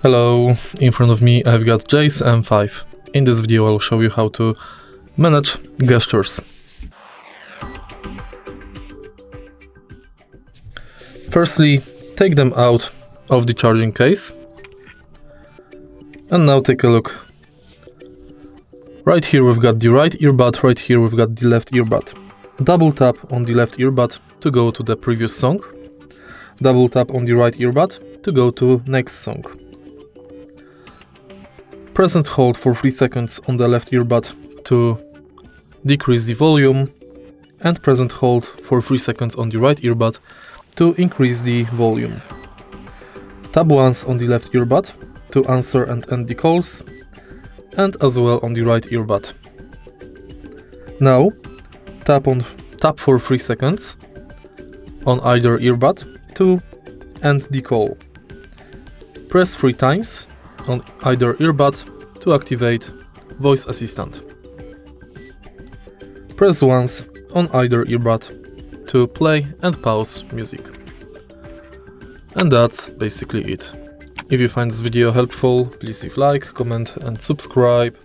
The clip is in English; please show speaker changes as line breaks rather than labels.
Hello, in front of me I've got JAYS M5. In this video I'll show you how to manage gestures. Firstly, take them out of the charging case. And now take a look. Right here we've got the right earbud, right here we've got the left earbud. Double tap on the left earbud to go to the previous song. Double tap on the right earbud to go to next song. Press and hold for 3 seconds on the left earbud to decrease the volume, and press and hold for 3 seconds on the right earbud to increase the volume. Tap once on the left earbud to answer and end the calls, and as well on the right earbud. Now tap for 3 seconds on either earbud to end the call. Press 3 times on either earbud to activate voice assistant. Press once on either earbud to play and pause music. And that's basically it. If you find this video helpful, please leave like, comment and subscribe.